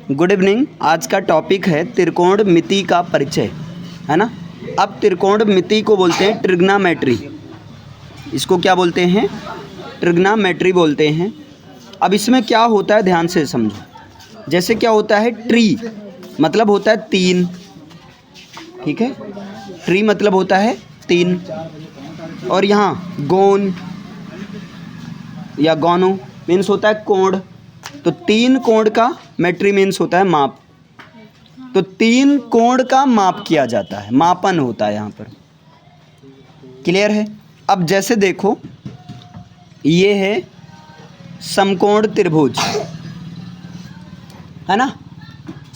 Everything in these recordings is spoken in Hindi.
Good evening. आज का टॉपिक है त्रिकोणमिति का परिचय, है ना। अब त्रिकोणमिति को बोलते हैं ट्रिग्नोमेट्री। इसको क्या बोलते हैं? ट्रिग्नोमेट्री बोलते हैं। अब इसमें क्या होता है ध्यान से समझो। जैसे क्या होता है, ट्री मतलब होता है तीन, ठीक है। ट्री मतलब होता है तीन। और यहाँ गोन या गोनो मीन्स होता है कोण। तो तीन कोण का मेट्री मीन्स होता है माप। तो तीन कोण का माप किया जाता है, मापन होता है यहाँ पर। क्लियर है? अब जैसे देखो, ये है समकोण त्रिभुज, है ना।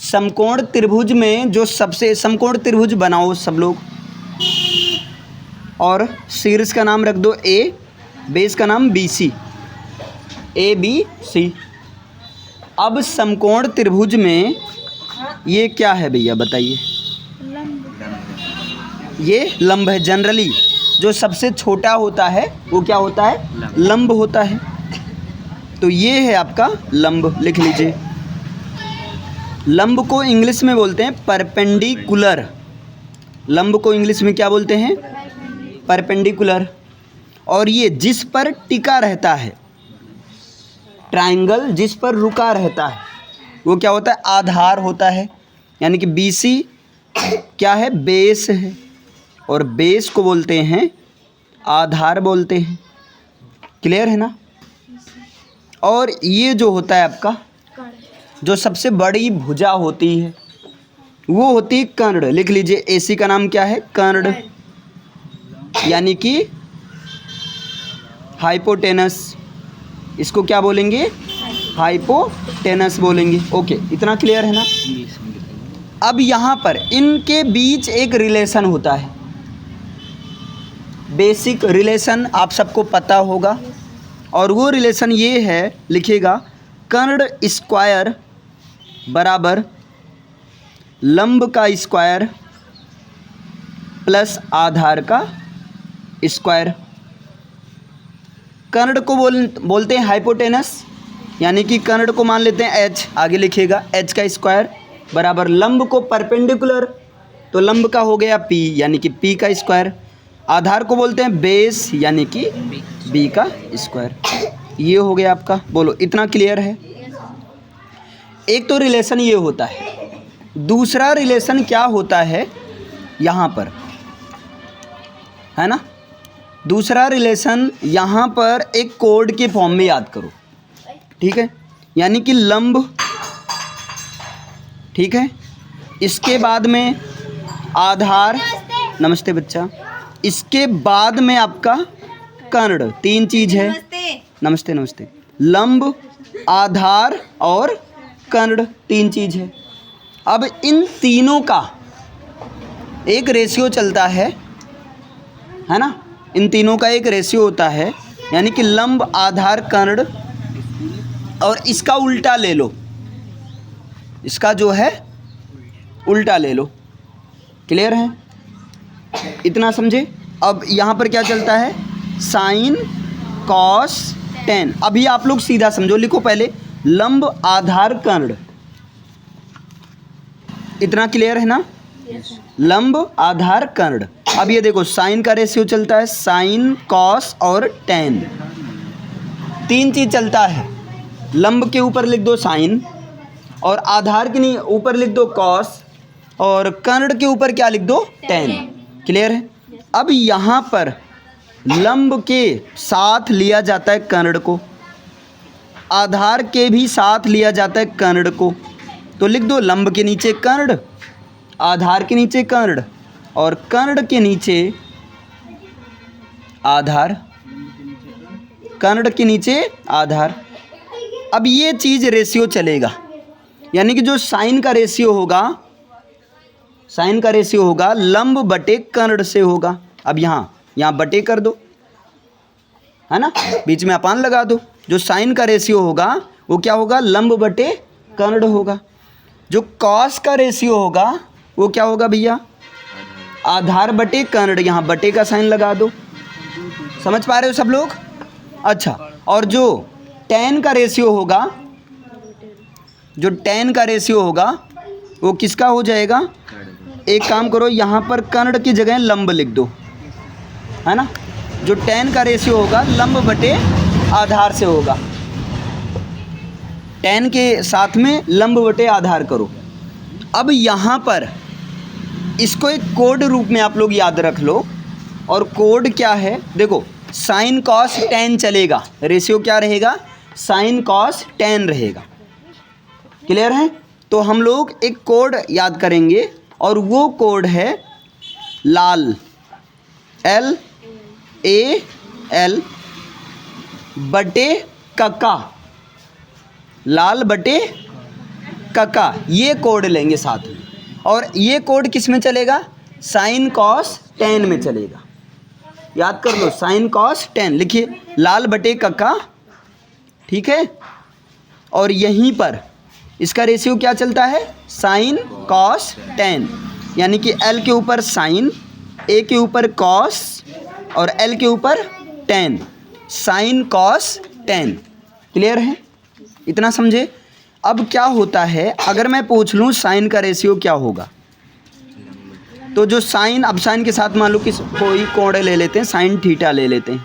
समकोण त्रिभुज में जो सबसे समकोण त्रिभुज बनाओ सब लोग, और शीर्ष का नाम रख दो ए, बेस का नाम B C, A B C. अब समकोण त्रिभुज में ये क्या है भैया बताइए? ये लंब है। जनरली जो सबसे छोटा होता है वो क्या होता है? लंब होता है। तो ये है आपका लंब, लिख लीजिए। लंब को इंग्लिश में बोलते हैं परपेंडिकुलर। लंब को इंग्लिश में क्या बोलते हैं? परपेंडिकुलर। और ये जिस पर टिका रहता है, ट्रायंगल जिस पर रुका रहता है, वो क्या होता है? आधार होता है। यानी कि BC क्या है? बेस है। और बेस को बोलते हैं आधार बोलते हैं। क्लियर है ना? और ये जो होता है आपका, जो सबसे बड़ी भुजा होती है वो होती है कर्ण। लिख लीजिए, AC का नाम क्या है? कर्ण, यानी कि हाइपोटेनस। इसको क्या बोलेंगे? हाइपोटेनस बोलेंगे। ओके, इतना क्लियर है ना? अब यहाँ पर इनके बीच एक रिलेशन होता है, बेसिक रिलेशन आप सबको पता होगा। और वो रिलेशन ये है, लिखिएगा, कर्ण स्क्वायर बराबर लंब का स्क्वायर प्लस आधार का स्क्वायर। कर्ण को बोलते हैं हाइपोटेनस, यानी कि कर्ण को मान लेते हैं H, आगे लिखिएगा H का स्क्वायर बराबर लंब को परपेंडिकुलर, तो लंब का हो गया P, यानी कि P का स्क्वायर। आधार को बोलते हैं बेस, यानी कि B का स्क्वायर। ये हो गया आपका। बोलो, इतना क्लियर है? एक तो रिलेशन ये होता है। दूसरा रिलेशन क्या होता है यहाँ पर, है ना। दूसरा रिलेशन यहाँ पर एक कोड के फॉर्म में याद करो, ठीक है। यानी कि लंब, ठीक है, इसके बाद में आधार, नमस्ते बच्चा, इसके बाद में आपका कर्ण। तीन चीज है। नमस्ते नमस्ते। लंब, आधार और कर्ण, तीन चीज है। अब इन तीनों का एक रेशियो चलता है ना। इन तीनों का एक रेशियो होता है, यानी कि लंब, आधार, कर्ण। और इसका उल्टा ले लो, इसका जो है उल्टा ले लो। क्लियर है? इतना समझे? अब यहाँ पर क्या चलता है? Sine, cos, tan. अभी आप लोग सीधा समझो, लिखो पहले लंब, आधार, कर्ण। इतना क्लियर है ना? लंब, आधार, कर्ण। अब ये देखो, साइन का रेशियो चलता है साइन, कॉस और टेन। तीन चीज चलता है। लंब के ऊपर लिख दो साइन, और आधार के ऊपर लिख दो कॉस, और कर्ण के ऊपर क्या लिख दो? टेन। क्लियर है? अब यहाँ पर लंब के साथ लिया जाता है कर्ण को, आधार के भी साथ लिया जाता है कर्ण को। तो लिख दो लंब के नीचे कर्ण, आधार के नीचे कर्ण, और कर्ण के नीचे आधार, कर्ण के नीचे आधार। अब ये चीज़ रेशियो चलेगा, यानी कि जो साइन का रेशियो होगा, साइन का रेशियो होगा लंब बटे कर्ण से होगा। अब यहाँ बटे कर दो, है ना, बीच में अपान लगा दो। जो साइन का रेशियो होगा वो क्या होगा? लंब बटे कर्ण होगा। जो कॉस का रेशियो होगा वो क्या होगा भैया? आधार बटे कर्ण। यहाँ बटे का साइन लगा दो। समझ पा रहे हो सब लोग? अच्छा, और जो टेन का रेशियो होगा जो tan का रेशियो होगा वो किसका हो जाएगा? एक काम करो, यहाँ पर कर्ण की जगह लंब लिख दो, है ना। जो tan का रेशियो होगा लंब बटे आधार से होगा। tan के साथ में लंब बटे आधार करो। अब यहाँ पर इसको एक कोड रूप में आप लोग याद रख लो। और कोड क्या है? देखो, साइन कॉस tan चलेगा, रेशियो क्या रहेगा? साइन कॉस tan रहेगा। क्लियर है? तो हम लोग एक कोड याद करेंगे और वो कोड है लाल, LAL बटे कका, लाल बटे कका, ये कोड लेंगे साथ में। और ये कोड किस में चलेगा? साइन कॉस tan में चलेगा। याद कर लो, साइन कॉस tan लिखिए, लाल बटे कका, ठीक है। और यहीं पर इसका रेशियो क्या चलता है? साइन कॉस tan, यानी कि L के ऊपर साइन, A के ऊपर कॉस और L के ऊपर tan, sine cos tan। Clear है? इतना समझे? अब क्या होता है, अगर मैं पूछ लूँ साइन का रेशियो क्या होगा, तो जो साइन, अब साइन के साथ मान लो कि कोई कोण ले लेते हैं, साइन थीटा ले लेते हैं,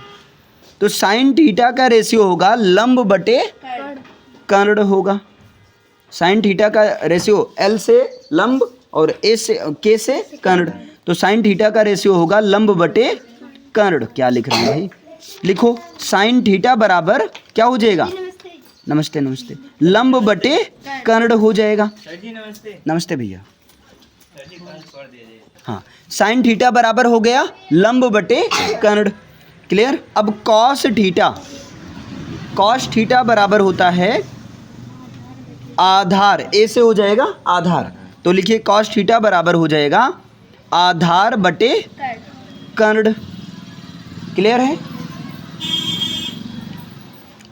तो साइन थीटा का रेशियो होगा लंब बटे कर्ण होगा। साइन थीटा का रेशियो L से लंब और A से K से कर्ण, तो साइन थीटा का रेशियो होगा लंब बटे कर्ण। क्या लिख रहे हैं भाई? लिखो, साइन थीटा बराबर क्या हो जाएगा? नमस्ते नमस्ते, लंब बटे कर्ण हो जाएगा। नमस्ते भैया। हाँ, साइन थीटा बराबर हो गया लंब बटे कर्ण। क्लियर? अब कॉस थीटा, कॉस थीटा बराबर होता है आधार, ए से हो जाएगा आधार, तो लिखिए कॉस थीटा बराबर हो जाएगा आधार बटे कर्ण। क्लियर है?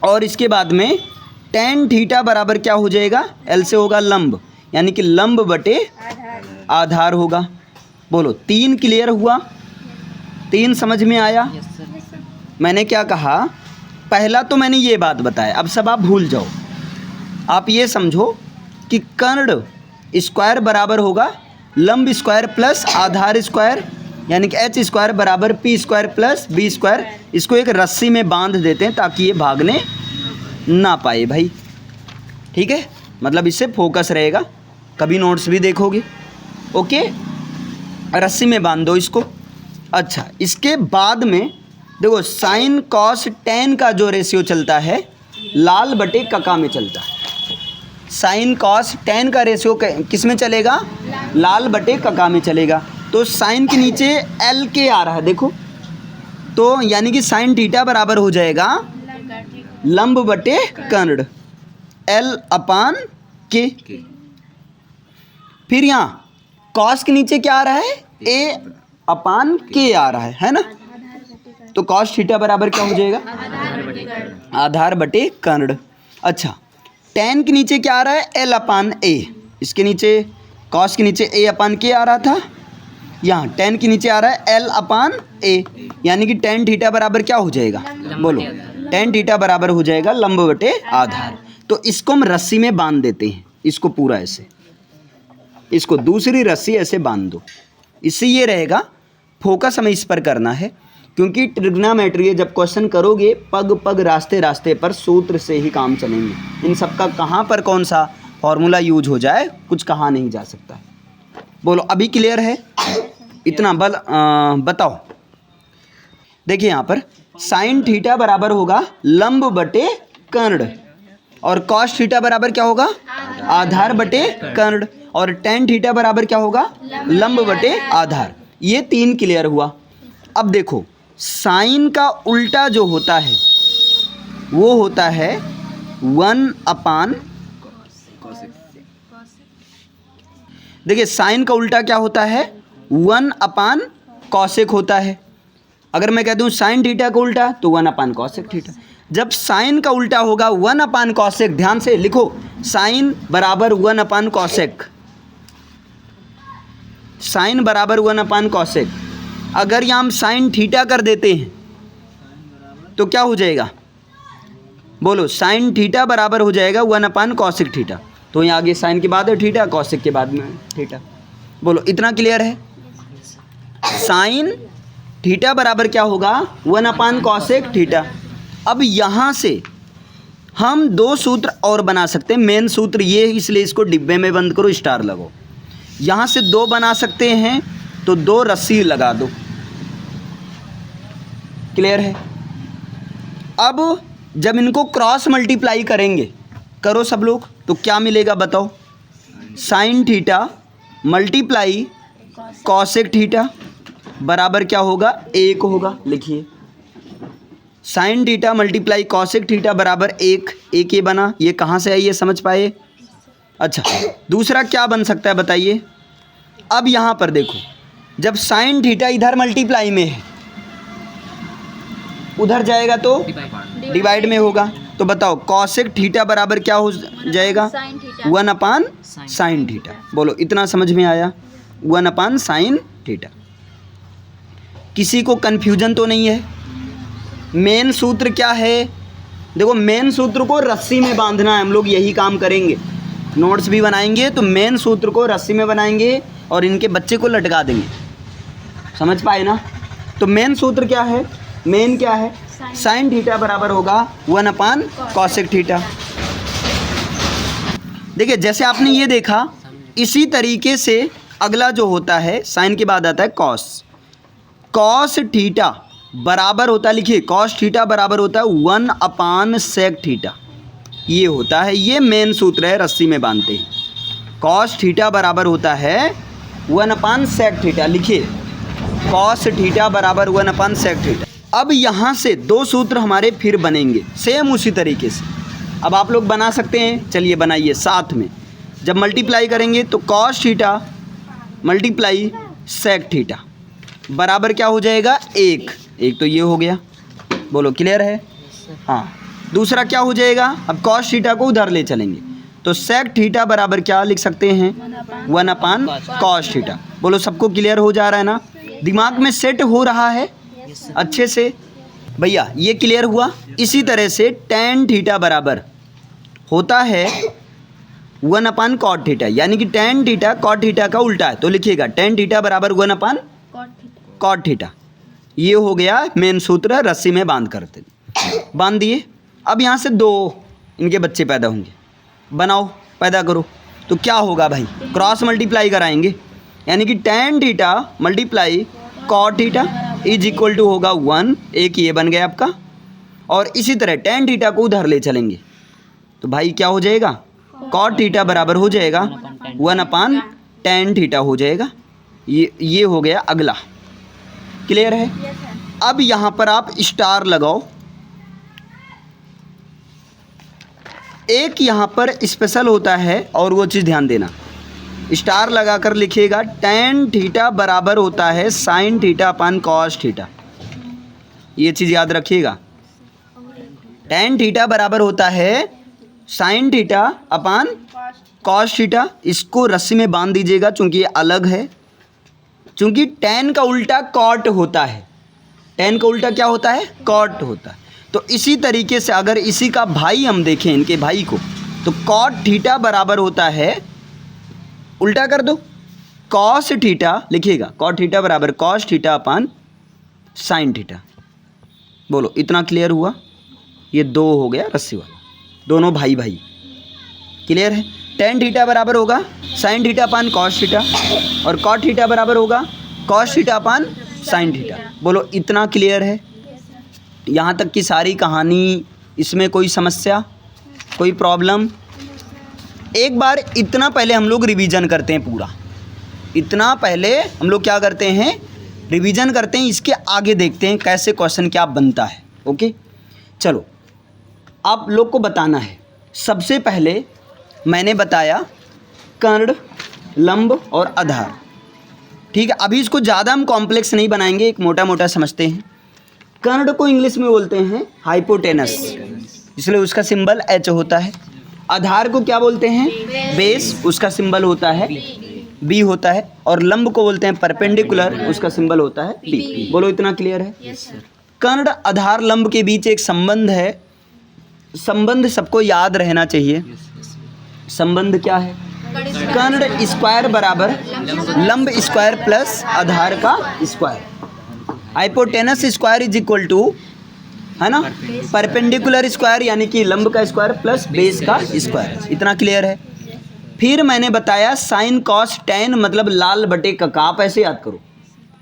और इसके बाद में tan थीटा बराबर क्या हो जाएगा? L से होगा लंब, यानी कि लंब बटे आधार होगा। बोलो, 3 क्लियर हुआ? 3 समझ में आया? मैंने क्या कहा? पहला तो मैंने ये बात बताया, अब सब आप भूल जाओ। आप ये समझो कि कर्ण स्क्वायर बराबर होगा लंब स्क्वायर प्लस आधार स्क्वायर, यानी कि H स्क्वायर बराबर P square plus B square. इसको एक रस्सी में बांध देते हैं ताकि ये भागने ना पाए भाई, ठीक है। मतलब इससे फोकस रहेगा, कभी नोट्स भी देखोगे। ओके, रस्सी में बांध दो इसको। अच्छा, इसके बाद में देखो, साइन कॉस tan का जो रेशियो चलता है लाल बटे कका में चलता है। साइन कॉस tan का रेशियो किस में चलेगा? लाल बटे कका में चलेगा। तो साइन के नीचे L के आ रहा है, देखो, तो यानी कि साइन थीटा बराबर हो जाएगा लंब बटे कर्ण, L/K। फिर यहाँ कॉस के नीचे क्या आ रहा है? A/K आ रहा है ना। तो कॉस थीटा बराबर क्या हो जाएगा? आधार बटे कर्ण। अच्छा, tan के नीचे क्या आ रहा है? L/A। इसके नीचे कॉस के नीचे A/K आ रहा था, यहाँ tan के नीचे आ रहा है L/A, यानी कि tan थीटा बराबर क्या हो जाएगा? बोलो, tan थीटा बराबर हो जाएगा लंब बटे आधार। तो इसको हम रस्सी में बांध देते हैं, इसको पूरा ऐसे, इसको दूसरी रस्सी ऐसे बांध दो। इससे ये रहेगा, फोकस हमें इस पर करना है, क्योंकि ट्रिग्नोमेट्री जब क्वेश्चन करोगे पग पग रास्ते रास्ते पर सूत्र से ही काम चलेंगे। इन सब का कहाँ पर कौन सा फॉर्मूला यूज हो जाए कुछ कहा नहीं जा सकता। बोलो, अभी क्लियर है? इतना बताओ। देखिए यहाँ पर साइन थीटा बराबर होगा लंब बटे कर्ण, और कॉस थीटा बराबर क्या होगा? आधार बटे कर्ण, और tan थीटा बराबर क्या होगा? लंब बटे आधार। ये 3 क्लियर हुआ। अब देखो, साइन का उल्टा जो होता है वो होता है 1/। देखिए, साइन का उल्टा क्या होता है? 1/cosec होता है। अगर मैं कह दूं साइन थीटा का उल्टा तो 1/cosec थीटा। जब साइन का उल्टा होगा 1/cosec, ध्यान से लिखो, साइन बराबर 1/cosec, साइन बराबर 1/cosec। अगर यहाँ हम साइन थीटा कर देते हैं तो क्या हो जाएगा? बोलो, साइन थीटा बराबर हो जाएगा 1/cosec थीटा। तो यहाँ आगे साइन के बाद है थीटा, कॉसेक के बाद में थीटा। बोलो इतना क्लियर है? साइन थीटा बराबर क्या होगा? 1 कॉसेक थीटा। अब यहाँ से हम 2 सूत्र और बना सकते हैं। मेन सूत्र ये है, इसलिए इसको डिब्बे में बंद करो, स्टार लगाओ। यहाँ से 2 बना सकते हैं, तो 2 रस्सी लगा दो। क्लियर है? अब जब इनको क्रॉस मल्टीप्लाई करेंगे, करो सब लोग, तो क्या मिलेगा बताओ? Sine theta multiply cosec theta बराबर क्या होगा? 1 होगा। लिखिए, sine theta multiply cosec theta बराबर 1। एक ये बना, ये कहाँ से आई है समझ पाए? अच्छा, दूसरा क्या बन सकता है बताइए? अब यहाँ पर देखो, जब साइन थीटा इधर मल्टीप्लाई में है, उधर जाएगा तो डिवाइड में होगा। तो बताओ कॉसेक थीटा बराबर क्या हो जाएगा? 1 साइन थीटा। बोलो इतना समझ में आया? 1 साइन थीटा। किसी को कन्फ्यूजन तो नहीं है? मेन सूत्र क्या है? देखो, मेन सूत्र को रस्सी में बांधना है। हम लोग यही काम करेंगे। नोट्स भी बनाएंगे तो मेन सूत्र को रस्सी में बनाएंगे और इनके बच्चे को लटका देंगे। समझ पाए ना? तो मेन सूत्र क्या है? मेन क्या है? साइन थीटा बराबर होगा 1 कॉसेक थीटा। देखिए, जैसे आपने ये देखा, इसी तरीके से अगला जो होता है, साइन के बाद आता है कॉस। कॉस थीटा बराबर होता है, लिखिए, कॉस थीटा बराबर होता है 1 सेक थीटा। ये होता है, ये मेन सूत्र है, रस्सी में बांधते हैं। कॉस थीटा बराबर होता है 1 सेक थीटा। लिखिए, कॉस थीटा बराबर 1 सेक थीटा। अब यहाँ से 2 सूत्र हमारे फिर बनेंगे सेम उसी तरीके से। अब आप लोग बना सकते हैं, चलिए बनाइए साथ में। जब मल्टीप्लाई करेंगे तो cos theta multiply sec theta बराबर क्या हो जाएगा? 1। एक तो ये हो गया। बोलो क्लियर है? हाँ, दूसरा क्या हो जाएगा? अब कॉस थीटा को उधर ले चलेंगे, तो सेक थीटा बराबर क्या लिख सकते हैं? 1 कॉस थीटा। बोलो सबको क्लियर हो जा रहा है ना? दिमाग में सेट हो रहा है अच्छे से? भैया ये क्लियर हुआ? इसी तरह से टेन थीटा बराबर होता है 1 कॉट थीटा, यानी कि टेन थीटा कॉट थीटा का उल्टा है। तो लिखिएगा टेन थीटा बराबर 1 कॉट थीटा। ये हो गया मेन सूत्र, रस्सी में बांध करते, बांध दिए। अब यहाँ से 2 इनके बच्चे पैदा होंगे, बनाओ, पैदा करो। तो क्या होगा भाई? क्रॉस मल्टीप्लाई कराएंगे, यानी कि tan theta multiply cot theta is equal to होगा 1। एक ये बन गया आपका। और इसी तरह टेन थीटा को उधर ले चलेंगे, तो भाई क्या हो जाएगा? कॉट थीटा बराबर हो जाएगा 1 टेन थीटा हो जाएगा। ये हो गया अगला। क्लियर है? अब यहाँ पर आप स्टार लगाओ। एक यहाँ पर स्पेशल होता है और वो चीज़ ध्यान देना, स्टार लगाकर लिखिएगा टेन थीटा बराबर होता है sine theta upon cos theta. ये चीज़ याद रखिएगा, टेन थीटा बराबर होता है sine theta upon cos theta. इसको रस्सी में बांध दीजिएगा चूंकि ये अलग है, चूंकि टेन का उल्टा कॉट होता है। टेन का उल्टा क्या होता है? कॉट होता है। तो इसी तरीके से अगर इसी का भाई हम देखें, इनके भाई को, तो कॉट थीटा बराबर होता है, उल्टा कर दो, कॉस थीटा। लिखिएगा कॉट थीटा बराबर cos theta upon sine theta. बोलो इतना क्लियर हुआ? ये 2 हो गया रस्सी वाला, दोनों भाई भाई। क्लियर है? टेन थीटा बराबर होगा sine theta upon cos theta और कॉट थीटा बराबर होगा cos theta upon sine theta. बोलो इतना क्लियर है? यहाँ तक की सारी कहानी, इसमें कोई समस्या, कोई प्रॉब्लम? एक बार इतना पहले हम लोग रिवीजन करते हैं पूरा। इतना पहले हम लोग क्या करते हैं? रिवीजन करते हैं। इसके आगे देखते हैं कैसे क्वेश्चन क्या बनता है। ओके, चलो आप लोग को बताना है। सबसे पहले मैंने बताया कर्ण, लंब और आधार। ठीक है, अभी इसको ज़्यादा हम कॉम्प्लेक्स नहीं बनाएंगे, एक मोटा मोटा समझते हैं। कर्ण को इंग्लिश में बोलते हैं हाइपोटेनस, इसलिए उसका सिंबल H होता है। आधार को क्या बोलते हैं? बेस, उसका सिंबल होता है B होता है। और लंब को बोलते हैं परपेंडिकुलर, उसका सिंबल होता है P। बोलो इतना क्लियर है? कर्ण, आधार, लंब के बीच एक संबंध है। संबंध सबको याद रहना चाहिए। संबंध क्या है? कर्ण स्क्वायर बराबर लंब स्क्वायर प्लस आधार का square. Hypotenuse square is equal to, है ना, परपेंडिकुलर स्क्वायर यानी कि लंब का स्क्वायर प्लस बेस का स्क्वायर। इतना क्लियर है। फिर मैंने बताया साइन कॉस टेन मतलब लाल बटे कका। आप ऐसे याद करो,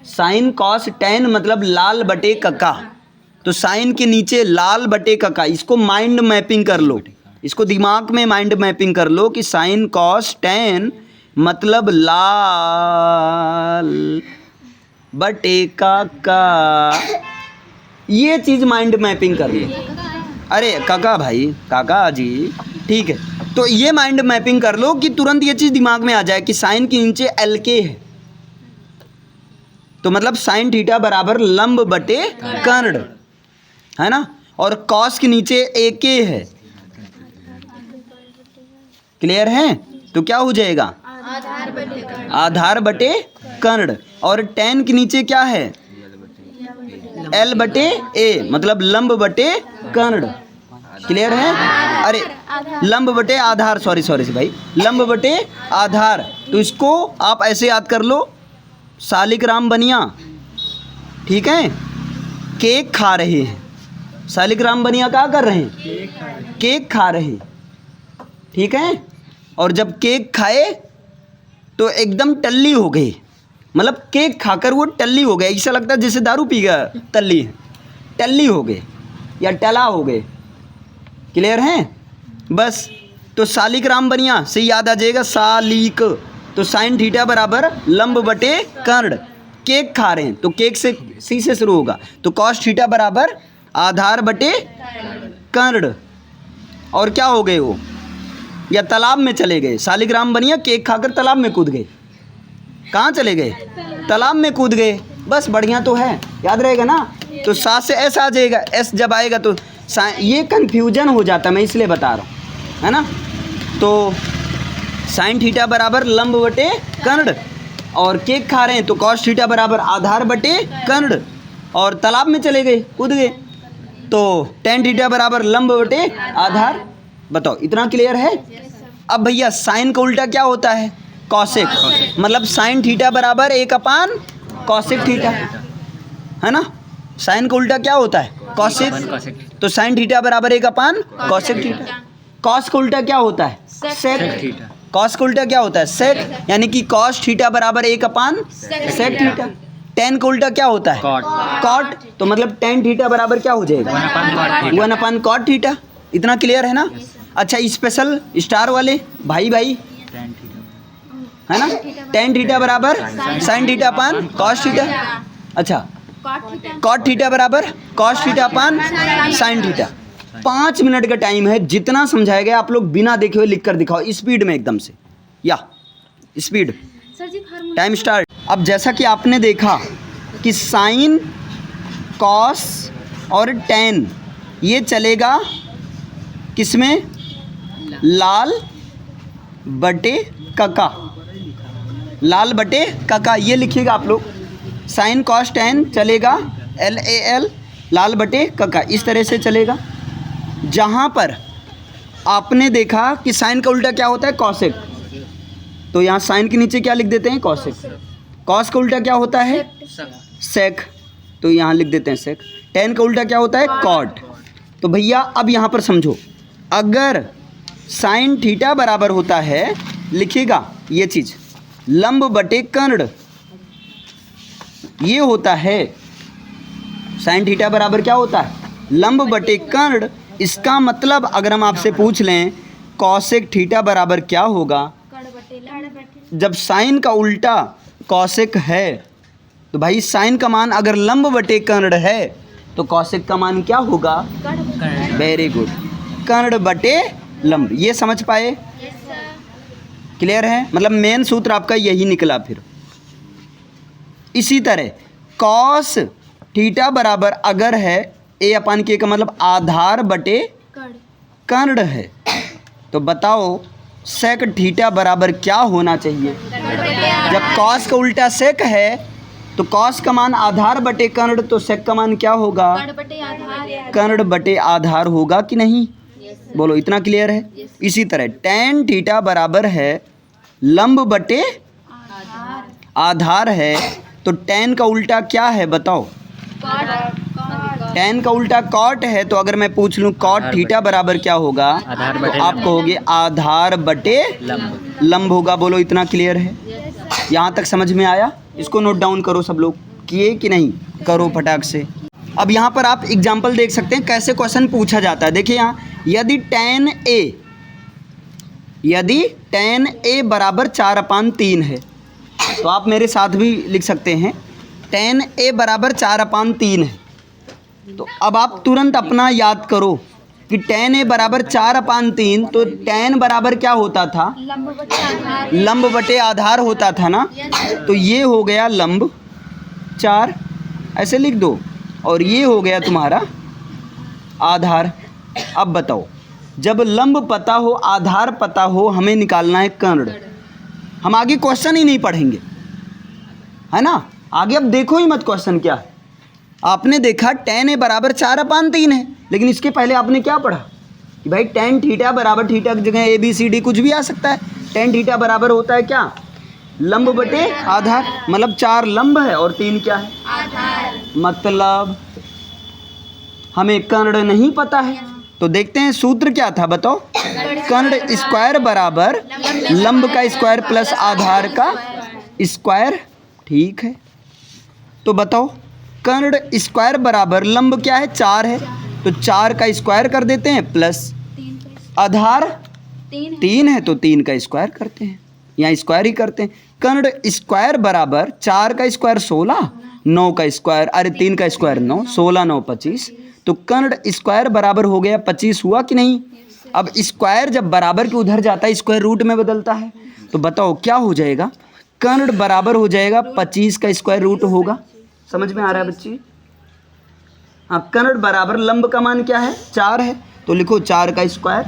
साइन कॉस टेन मतलब लाल बटे कका। तो साइन के नीचे लाल बटे कका, इसको माइंड मैपिंग कर लो, इसको दिमाग में माइंड मैपिंग कर लो कि साइन कॉस टेन मतलब लाल बटे कका। ये चीज़ माइंड मैपिंग कर लो। अरे काका भाई, काका जी, ठीक है। तो ये माइंड मैपिंग कर लो कि तुरंत ये चीज़ दिमाग में आ जाए कि साइन के नीचे एल के है, तो मतलब साइन थीटा बराबर लंब बटे कर्ण, है ना, और कॉस के नीचे ए के है। क्लियर है? तो क्या हो जाएगा? आधार बटे कर्ण। और टेन के नीचे क्या है? एल बटे ए मतलब लंब बटे कर्ण। क्लियर है? अरे लंब बटे आधार, सॉरी भाई, लंब बटे आधार। तो इसको आप ऐसे याद कर लो, शालिग्राम बनिया, ठीक है, केक खा रहे हैं। शालिग्राम बनिया क्या कर रहे हैं? केक खा रहे हैं, ठीक है। और जब केक खाए तो एकदम टल्ली हो गई, मतलब केक खाकर वो टल्ली हो गए। ऐसा लगता है जैसे दारू पी गया, टल्ली हो गए या टला हो गए। क्लियर है? बस तो शालिग्राम बनिया से याद आ जाएगा शालिक। तो साइन थीटा बराबर लंब बटे कर्ण। केक खा रहे हैं तो केक से सी से शुरू होगा, तो कॉस थीटा बराबर आधार बटे कर्ण। और क्या हो गए वो? या तालाब में चले गए। शालिग्राम बनिया केक खाकर तालाब में कूद गए। कहाँ चले गए? तालाब में कूद गए। बस बढ़िया तो है, याद रहेगा ना। तो सात से एस आ जाएगा, एस जब आएगा तो ये कन्फ्यूजन हो जाता, मैं इसलिए बता रहा हूँ, है ना। तो साइन थीटा बराबर लंब बटे कर्ण, और केक खा रहे हैं तो कॉस थीटा बराबर आधार बटे कर्ण, और तालाब में चले गए, कूद गए, तो टेन थीटा बराबर लंब बटे आधार। बताओ, इतना क्लियर है? अब भैया साइन का उल्टा क्या होता है? कॉसेक। मतलब साइन थीटा बराबर 1/, कॉसेक थीटा, है ना। साइन का उल्टा क्या होता है? कॉसेक। तो साइन थीटा बराबर 1/, कॉसेक थीटा। कॉस का उल्टा क्या होता है? सेक। कॉस का उल्टा क्या होता है? सेक, यानी कि कॉस थीटा बराबर 1/, सेक थीटा। टेन का उल्टा क्या होता है? कॉट। तो मतलब टेन थीटा बराबर क्या हो जाएगा? 1/, कॉट थीटा। इतना क्लियर है ना। अच्छा, स्पेशल स्टार वाले भाई, है ना, टेन थीटा बराबर sine theta upon cos theta. अच्छा, कॉट थीटा बराबर cos theta upon sine theta. 5 minute का टाइम है, जितना समझाया गया आप लोग बिना देखे हुए लिख कर दिखाओ, स्पीड में एकदम से, या स्पीड। Time start. अब जैसा कि आपने देखा कि साइन, कॉस और टेन ये चलेगा किसमें? लाल बटे कका। लाल बटे कका ये लिखिएगा आप लोग। साइन कॉस टेन चलेगा LAL, लाल बटे कका, इस तरह से चलेगा। जहाँ पर आपने देखा कि साइन का उल्टा क्या होता है? कॉसेक, तो यहाँ साइन के नीचे क्या लिख देते हैं? कॉसेक। कॉस का उल्टा क्या होता है? सेक, तो यहाँ लिख देते हैं सेक। टेन का उल्टा क्या होता है? कॉट। तो भैया अब यहाँ पर समझो, अगर साइन थीटा बराबर होता है, लिखिएगा ये चीज़, लंब बटे कर्ण, ये होता है साइन थीटा बराबर क्या होता है? लंब बटे कर्ण। इसका मतलब अगर हम आपसे पूछ लें कॉसेक थीटा बराबर क्या होगा, जब साइन का उल्टा कॉसेक है, तो भाई साइन का मान अगर लंब बटे कर्ण है तो कॉसेक का मान क्या होगा? वेरी गुड, कर्ण बटे लंब। ये समझ पाए? क्लियर है? मतलब मेन सूत्र आपका यही निकला। फिर इसी तरह कॉस थीटा बराबर अगर है A/K का मतलब आधार बटे कर्ण है, तो बताओ सेक थीटा बराबर क्या होना चाहिए? जब कॉस का उल्टा सेक है तो कॉस का मान आधार बटे कर्ण, तो सेक का मान क्या होगा? कर्ण बटे आधार होगा कि नहीं? बोलो इतना क्लियर है। इसी तरह tan थीटा बराबर है लंब बटे आधार है, तो tan का उल्टा क्या है बताओ? tan का उल्टा cot है, तो अगर मैं पूछ लूँ cot थीटा बराबर क्या होगा, तो आप कहोगे आधार बटे लंब होगा। बोलो इतना क्लियर है? यहाँ तक समझ में आया? इसको नोट डाउन करो सब लोग, किए कि नहीं? करो फटाक से। अब यहाँ पर आप एग्जाम्पल देख सकते हैं कैसे क्वेश्चन पूछा जाता है। देखिए यहाँ, यदि tan a बराबर 4/3 है, तो आप मेरे साथ भी लिख सकते हैं tan a बराबर 4/3 है। तो अब आप तुरंत अपना याद करो कि tan a बराबर 4/3, तो tan बराबर क्या होता था? लंब बटे आधार होता था ना। तो ये हो गया लंब 4, ऐसे लिख दो, और ये हो गया तुम्हारा आधार। अब बताओ, जब लंब पता हो आधार पता हो, हमें निकालना है कर्ण। हम आगे क्वेश्चन ही नहीं पढ़ेंगे, है ना? आगे अब देखो ही मत क्वेश्चन क्या है। आपने देखा tan a बराबर 4/3 है, लेकिन इसके पहले आपने क्या पढ़ा कि भाई tan थीटा बराबर, थीटा की जगह ABCD कुछ भी आ सकता है। tan थीटा बराबर होता है क्या? लंब बटे आधार, मतलब 4 लंब है और 3 क्या है? आधार। मतलब हमें कर्ण नहीं पता है, तो देखते हैं सूत्र क्या था बताओ। कर्ण स्क्वायर बराबर लंब का स्क्वायर प्लस आधार का स्क्वायर। ठीक है, तो बताओ कर्ण स्क्वायर बराबर लंब क्या है? 4 है, तो 4 का स्क्वायर कर देते हैं, प्लस आधार 3 है, तो 3 का स्क्वायर करते हैं, यहाँ स्क्वायर ही करते हैं। कर्ण स्क्वायर बराबर 4 का स्क्वायर 16, 9 का स्क्वायर, अरे 3 का स्क्वायर 9, 16 9 25, तो कर्ण स्क्वायर बराबर हो गया 25। हुआ कि नहीं? अब स्क्वायर जब बराबर के उधर जाता है स्क्वायर रूट में बदलता है, तो बताओ क्या हो जाएगा? कर्ण बराबर हो जाएगा 25 का स्क्वायर रूट होगा। समझ में आ रहा है बच्ची? हाँ, कर्ण बराबर लंब का मान क्या है? 4 है, तो लिखो 4 का स्क्वायर,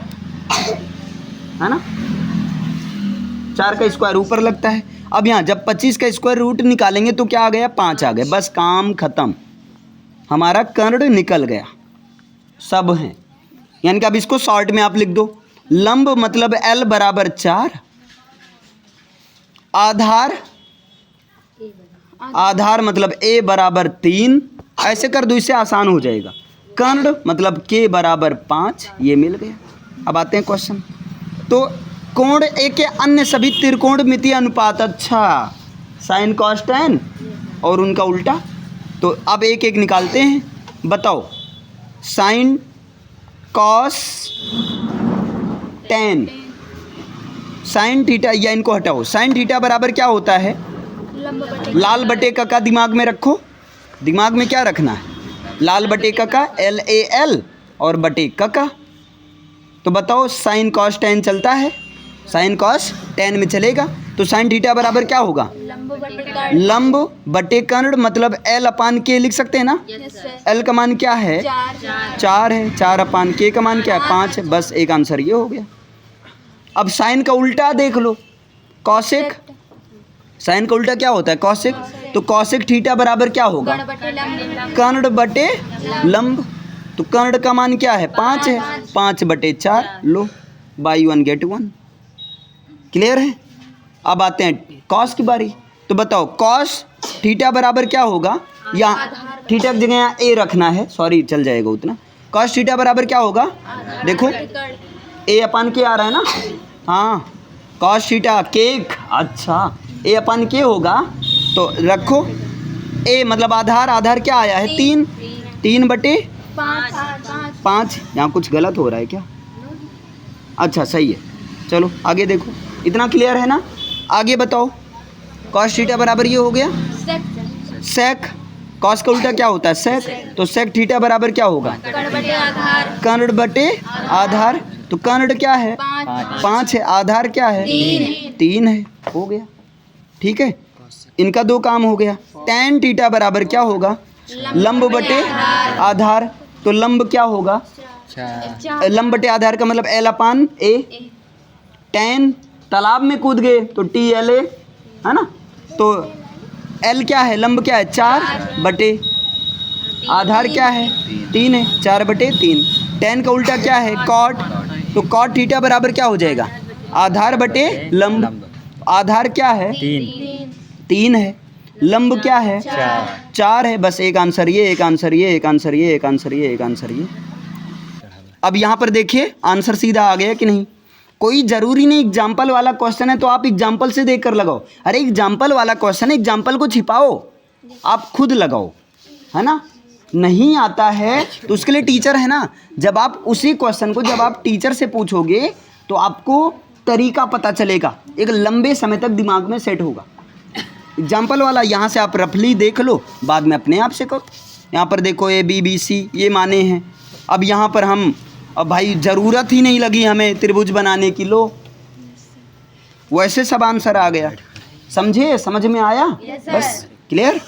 है ना? 4 का स्क्वायर ऊपर लगता है। अब यहाँ जब 25 का स्क्वायर रूट निकालेंगे तो क्या आ गया? 5 आ गया। बस काम खत्म, हमारा कर्ण निकल गया। सब हैं, यानी कि अब इसको शॉर्ट में आप लिख दो। लंब मतलब L बराबर 4, आधार मतलब A बराबर 3, ऐसे कर दो, इससे आसान हो जाएगा। कर्ण मतलब K बराबर 5, ये मिल गया। अब आते हैं क्वेश्चन। तो कोण A के अन्य सभी त्रिकोणमितीय अनुपात, अच्छा साइन कॉस tan और उनका उल्टा, तो अब एक एक निकालते हैं। बताओ sine cos tan, sine theta, या इनको हटाओ। साइन थीटा बराबर क्या होता है? लाल बटे का दिमाग में रखो। दिमाग में क्या रखना है? लाल बटे का, LAL, और बटे का। तो बताओ साइन कॉस tan चलता है, साइन कॉस tan में चलेगा, तो साइन थीटा बराबर क्या होगा? लंब बटे कर्ण, मतलब L/K लिख सकते हैं ना। L का मान क्या है? 4 है, 4/K का मान क्या है? 5 है। बस एक आंसर ये हो गया। अब साइन का उल्टा देख लो, कॉसेक। साइन का उल्टा क्या होता है? कॉसेक। तो कॉसेक थीटा बराबर क्या होगा? कर्ण बटे लंब, तो कर्ण का मान क्या है? 5 है, 5/4। लो, बाई 1 गेट 1। क्लियर है? अब आते हैं कॉस की बारी। तो बताओ कॉस थीटा बराबर क्या होगा? यहाँ थीटा की जगह यहाँ ए रखना है, सॉरी चल जाएगा उतना। कॉस थीटा बराबर क्या होगा? देखो A/K आ रहा है ना। हाँ, कॉस थीटा केक, अच्छा A/K होगा, तो रखो A मतलब आधार, आधार क्या आया है? 3/5। यहाँ कुछ गलत हो रहा है क्या? अच्छा सही है, चलो आगे देखो। इतना क्लियर है ना? आगे बताओ कॉस थीटा बराबर ये हो गया सेक। कॉस का उल्टा क्या होता है? सेक। तो सेक थीटा बराबर क्या होगा? कर्ण बटे आधार। तो कर्ण क्या है? 5 है, आधार क्या है? 3 है। हो गया, ठीक है। इनका 2 काम हो गया। tan थीटा बराबर क्या होगा? लंब बटे आधार। तो लंब क्या होगा? लंब बटे आधार का मतलब L/A। tan तालाब में कूद गए तो TLA, है ना। तो L क्या है? लंब क्या है? 4 बटे आधार क्या है? 3 है, 4/3। tan का उल्टा क्या है? cot। तो कॉट थीटा बराबर क्या हो जाएगा, आधार बटे लंब। आधार क्या है, 3 है, लंब क्या है, 4 है। बस एक आंसर ये, एक आंसर ये, एक आंसर ये, एक आंसर ये, एक आंसर ये। अब यहाँ पर देखिए आंसर सीधा आ गया कि नहीं। कोई ज़रूरी नहीं एग्जाम्पल वाला क्वेश्चन है तो आप एग्जाम्पल से देख कर लगाओ। अरे एग्जाम्पल वाला क्वेश्चन है, एग्जाम्पल को छिपाओ, आप खुद लगाओ, है ना। नहीं आता है तो उसके लिए टीचर है ना। जब आप उसी क्वेश्चन को जब आप टीचर से पूछोगे तो आपको तरीका पता चलेगा, एक लंबे समय तक दिमाग में सेट होगा। एग्जाम्पल वाला यहाँ से आप रफली देख लो, बाद में अपने आप से करो। यहाँ पर देखो ABBC ये माने हैं। अब यहाँ पर हम, अब भाई ज़रूरत ही नहीं लगी हमें त्रिभुज बनाने की, लो वैसे सब आंसर आ गया। समझे, समझ में आया? बस क्लियर।